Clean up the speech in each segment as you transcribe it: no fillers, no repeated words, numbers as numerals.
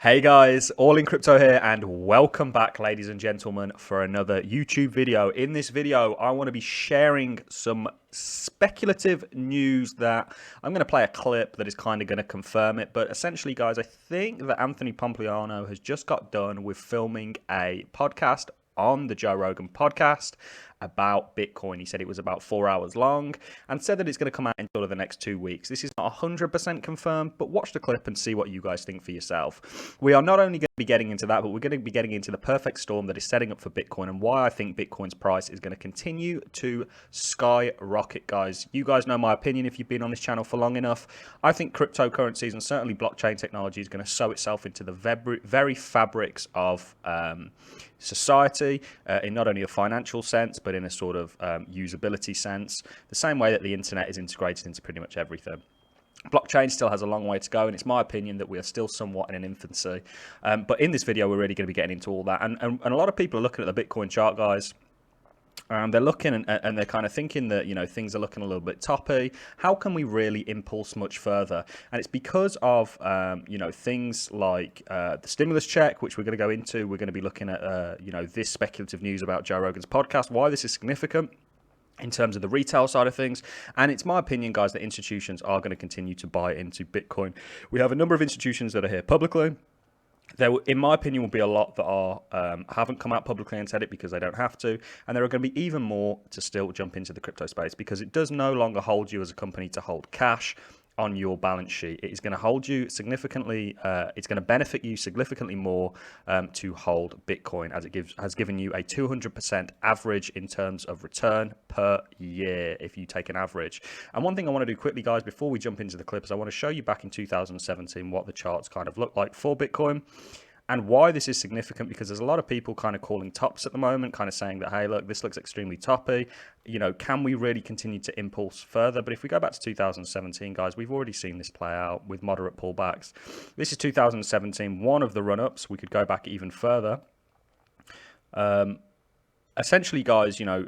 Hey guys, All in Crypto here, and welcome back, ladies and gentlemen, for another YouTube video. In this video, I want to be sharing some speculative news that I'm going to play a clip that is kind of going to confirm it. But essentially, guys, I think that Anthony Pompliano has just got done with filming a podcast on the Joe Rogan podcast about Bitcoin. He said it was about 4 hours long and said that it's going to come out in sort of the next 2 weeks. This is not 100% confirmed, but watch the clip and see what you guys think for yourself. We are not only going to be getting into that, but we're going to be getting into the perfect storm that is setting up for Bitcoin and why I think Bitcoin's price is going to continue to skyrocket, guys. You guys know my opinion if you've been on this channel for long enough. I think cryptocurrencies and certainly blockchain technology is going to sow itself into the very fabrics of society in not only a financial sense, but in a sort of usability sense, the same way that the internet is integrated into pretty much everything. Blockchain still has a long way to go, and it's my opinion that we are still somewhat in an infancy. But in this video, we're really going to be getting into all that. And a lot of people are looking at the Bitcoin chart, guys. They're looking and they're kind of thinking that, you know, things are looking a little bit toppy. How can we really impulse much further? And it's because of, you know, things like the stimulus check, which we're going to go into. We're going to be looking at, you know, this speculative news about Joe Rogan's podcast, why this is significant in terms of the retail side of things. And it's my opinion, guys, that institutions are going to continue to buy into Bitcoin. We have a number of institutions that are here publicly. There, in my opinion, will be a lot that are haven't come out publicly and said it because they don't have to, and there are going to be even more to still jump into the crypto space because it does no longer hold you as a company to hold cash on your balance sheet. It is going to hold you significantly. It's going to benefit you significantly more to hold Bitcoin, as it has given you a 200% average in terms of return per year if you take an average. And one thing I want to do quickly, guys, before we jump into the clip, is I want to show you back in 2017 what the charts kind of look like for Bitcoin. And why this is significant, because there's a lot of people kind of calling tops at the moment, kind of saying that, hey, look, this looks extremely toppy. You know, can we really continue to impulse further? But if we go back to 2017, guys, we've already seen this play out with moderate pullbacks. This is 2017, one of the run-ups. We could go back even further. Essentially, guys, you know,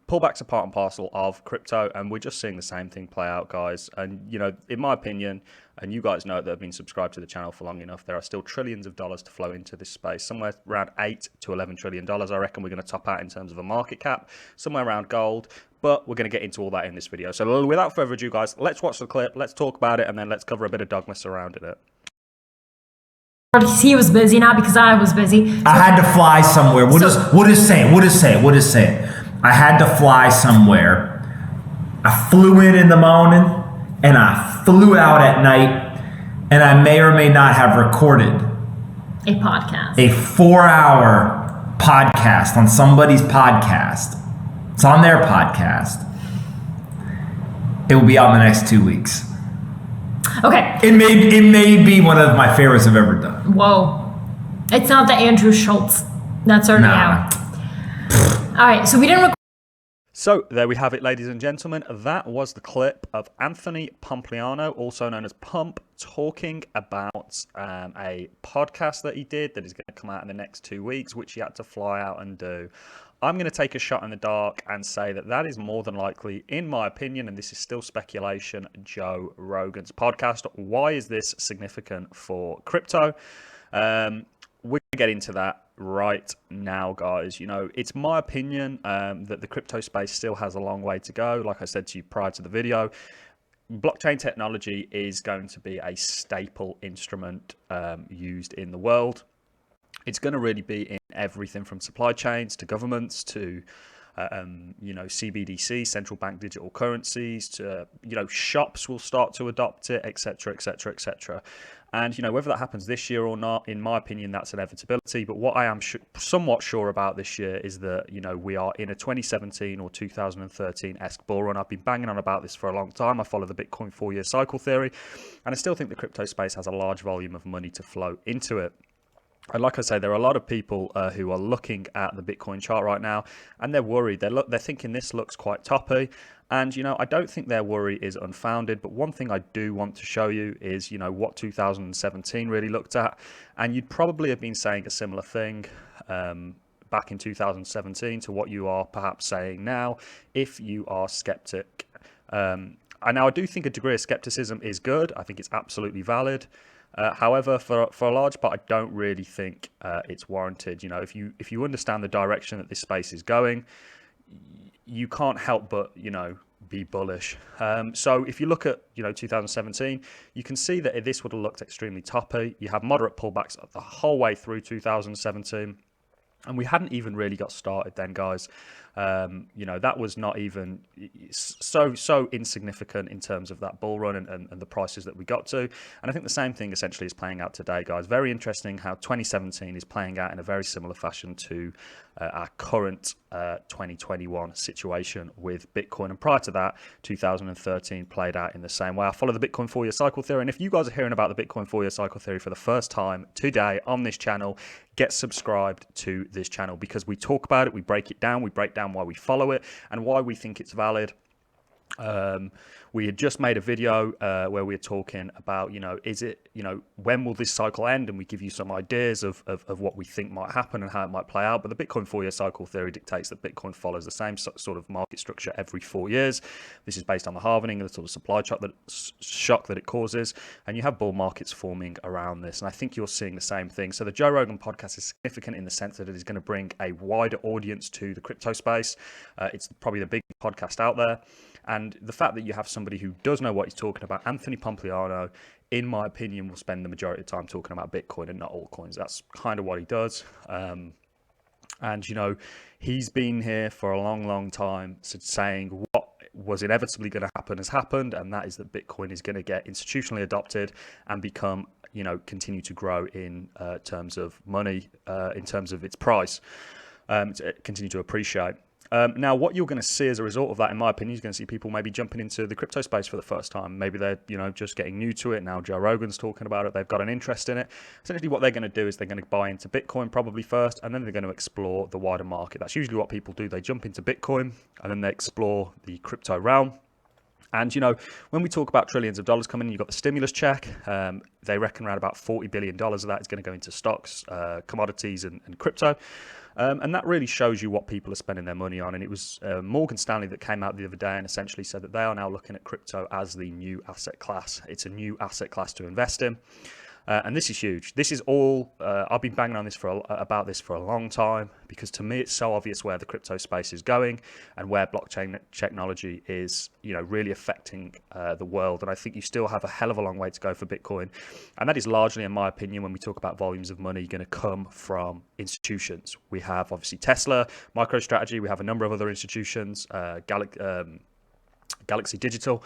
pullbacks are part and parcel of crypto, and we're just seeing the same thing play out, guys. And, you know, in my opinion, and you guys know that have been subscribed to the channel for long enough, there are still trillions of dollars to flow into this space, somewhere around $8 to $11 trillion. I reckon we're going to top out in terms of a market cap, somewhere around gold, but we're going to get into all that in this video. So without further ado, guys, let's watch the clip, let's talk about it, and then let's cover a bit of dogma surrounding it. He was busy, not because I was busy. So I had to fly somewhere. What is saying? I had to fly somewhere. I flew in the morning and I flew out at night, and I may or may not have recorded a podcast. A 4-hour podcast on somebody's podcast. It's on their podcast. It will be out in the next 2 weeks. Okay. It may be one of my favorites I've ever done. Whoa. It's not the Andrew Schultz. That's already out. All right, so we didn't record. So there we have it, ladies and gentlemen. That was the clip of Anthony Pompliano, also known as Pump, talking about a podcast that he did that is going to come out in the next 2 weeks, which he had to fly out and do. I'm going to take a shot in the dark and say that that is more than likely, in my opinion, and this is still speculation, Joe Rogan's podcast. Why is this significant for crypto? We're going to get into that right now, guys. You know, it's my opinion that the crypto space still has a long way to go. Like I said to you prior to the video, blockchain technology is going to be a staple instrument used in the world. It's going to really be in everything from supply chains to governments to, you know, CBDC, central bank digital currencies, to, you know, shops will start to adopt it, etc., etc., etc. And, you know, whether that happens this year or not, in my opinion, that's an inevitability. But what I am somewhat sure about this year is that, you know, we are in a 2017 or 2013-esque bull run. I've been banging on about this for a long time. I follow the Bitcoin 4-year cycle theory, and I still think the crypto space has a large volume of money to flow into it. And like I say, there are a lot of people who are looking at the Bitcoin chart right now, and they're worried. They're thinking this looks quite toppy. And, you know, I don't think their worry is unfounded. But one thing I do want to show you is, you know, what 2017 really looked at. And you'd probably have been saying a similar thing back in 2017 to what you are perhaps saying now, if you are skeptic. I do think a degree of skepticism is good. I think it's absolutely valid. However, for a large part, I don't really think it's warranted. You know, if you understand the direction that this space is going, you can't help but, you know, be bullish. So if you look at, you know, 2017, you can see that this would have looked extremely toppy. You have moderate pullbacks the whole way through 2017. And we hadn't even really got started then, guys. You know, that was not even so insignificant in terms of that bull run and the prices that we got to. And I think the same thing essentially is playing out today, guys. Very interesting how 2017 is playing out in a very similar fashion to our current 2021 situation with Bitcoin. And prior to that, 2013 played out in the same way. I follow the Bitcoin 4-year cycle theory. And if you guys are hearing about the Bitcoin 4-year cycle theory for the first time today on this channel, get subscribed to this channel, because we talk about it, we break it down, we break down why we follow it and why we think it's valid. We had just made a video where we were talking about, you know, is it, you know, when will this cycle end? And we give you some ideas of what we think might happen and how it might play out. But the Bitcoin 4-year cycle theory dictates that Bitcoin follows the same sort of market structure every 4 years. This is based on the halvening and the sort of supply shock that it causes. And you have bull markets forming around this. And I think you're seeing the same thing. So the Joe Rogan podcast is significant in the sense that it is going to bring a wider audience to the crypto space. It's probably the biggest podcast out there. And the fact that you have somebody who does know what he's talking about, Anthony Pompliano, in my opinion, will spend the majority of the time talking about Bitcoin and not altcoins. That's kind of what he does. And, you know, he's been here for a long, long time saying what was inevitably going to happen has happened. And that is that Bitcoin is going to get institutionally adopted and become, you know, continue to grow in terms of money, in terms of its price, continue to appreciate. Now, what you're going to see as a result of that, in my opinion, is going to see people maybe jumping into the crypto space for the first time. Maybe they're, you know, just getting new to it. Now Joe Rogan's talking about it. They've got an interest in it. Essentially, what they're going to do is they're going to buy into Bitcoin probably first, and then they're going to explore the wider market. That's usually what people do. They jump into Bitcoin, and then they explore the crypto realm. And, you know, when we talk about trillions of dollars coming in, you've got the stimulus check. They reckon around about $40 billion of that is going to go into stocks, commodities, and crypto. And that really shows you what people are spending their money on. And it was Morgan Stanley that came out the other day and essentially said that they are now looking at crypto as the new asset class. It's a new asset class to invest in. And this is huge. This is all, I've been banging on this about this for a long time, because to me it's so obvious where the crypto space is going and where blockchain technology is, you know, really affecting the world. And I think you still have a hell of a long way to go for Bitcoin. And that is largely, in my opinion, when we talk about volumes of money, going to come from institutions. We have obviously Tesla, MicroStrategy. We have a number of other institutions, Galaxy Digital.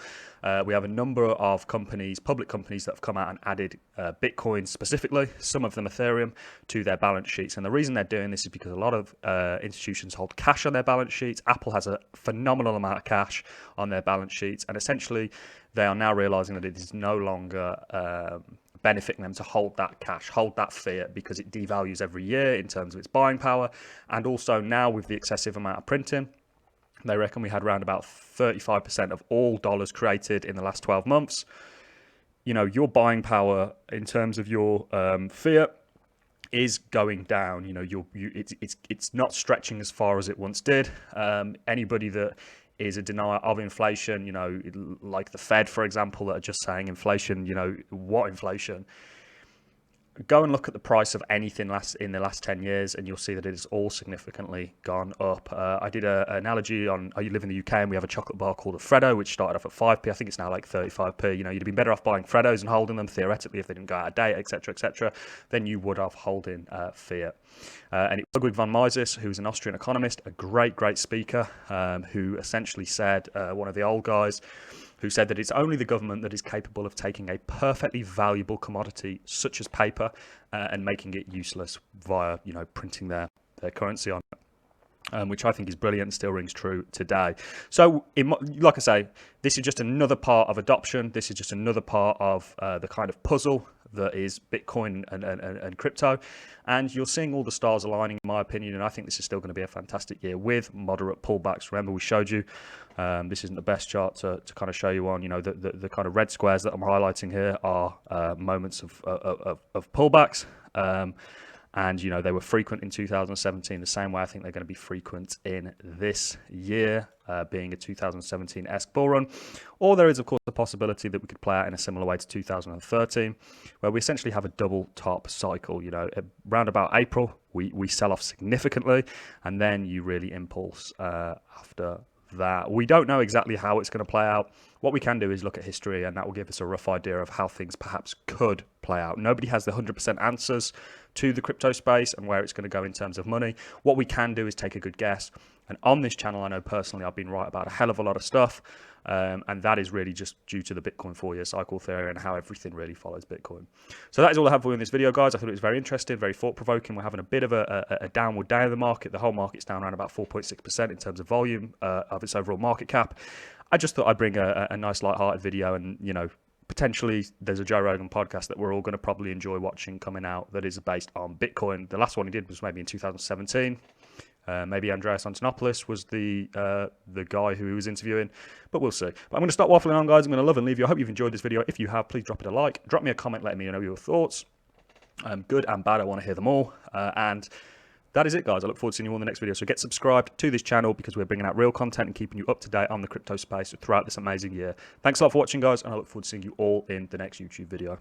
We have a number of companies, public companies, that have come out and added Bitcoin specifically, some of them Ethereum, to their balance sheets. And the reason they're doing this is because a lot of institutions hold cash on their balance sheets. Apple has a phenomenal amount of cash on their balance sheets. And essentially, they are now realizing that it is no longer benefiting them to hold that cash, hold that fiat, because it devalues every year in terms of its buying power. And also now with the excessive amount of printing, they reckon we had around about 35% of all dollars created in the last 12 months. You know, your buying power in terms of your fiat is going down. You know, it's not stretching as far as it once did. Anybody that is a denier of inflation, you know, like the Fed, for example, that are just saying inflation, you know, what inflation? Go and look at the price of anything in the last 10 years and you'll see that it has all significantly gone up. I did an analogy on, you live in the UK and we have a chocolate bar called a Freddo, which started off at 5p. I think it's now like 35p. You know, you'd have been better off buying Freddos and holding them theoretically if they didn't go out of date, etc., than you would have holding fiat. And it was Ludwig von Mises, who's an Austrian economist, a great speaker, who essentially said, one of the old guys, who said that it's only the government that is capable of taking a perfectly valuable commodity such as paper and making it useless via, you know, printing their currency on it, which I think is brilliant and still rings true today. So, like I say, this is just another part of adoption. This is just another part of the kind of puzzle that is Bitcoin and crypto. And you're seeing all the stars aligning, in my opinion, and I think this is still going to be a fantastic year with moderate pullbacks. Remember, we showed you, this isn't the best chart to kind of show you on, you know, the kind of red squares that I'm highlighting here are moments of pullbacks. And, you know, they were frequent in 2017 the same way I think they're going to be frequent in this year, being a 2017-esque bull run. Or there is, of course, the possibility that we could play out in a similar way to 2013, where we essentially have a double top cycle. You know, around about April, we sell off significantly, and then you really impulse after that. We don't know exactly how it's going to play out. What we can do is look at history, and that will give us a rough idea of how things perhaps could play out. Nobody has the 100% answers to the crypto space and where it's going to go in terms of money. What we can do is take a good guess. And on this channel, I know personally I've been right about a hell of a lot of stuff. And that is really just due to the Bitcoin 4-year cycle theory and how everything really follows Bitcoin. So that is all I have for you in this video, guys. I thought it was very interesting, very thought-provoking. We're having a bit of a downward day in the market. The whole market's down around about 4.6% in terms of volume of its overall market cap. I just thought I'd bring a nice light-hearted video, and, you know, potentially there's a Joe Rogan podcast that we're all going to probably enjoy watching coming out that is based on Bitcoin. The last one he did was maybe in 2017. Maybe Andreas Antonopoulos was the guy who he was interviewing, but we'll see. But I'm going to stop waffling on, guys. I'm going to love and leave you. I hope you've enjoyed this video. If you have, please drop it a like. Drop me a comment letting me know your thoughts. Good and bad, I want to hear them all. And that is it, guys. I look forward to seeing you all in the next video. So get subscribed to this channel because we're bringing out real content and keeping you up to date on the crypto space throughout this amazing year. Thanks a lot for watching, guys, and I look forward to seeing you all in the next YouTube video.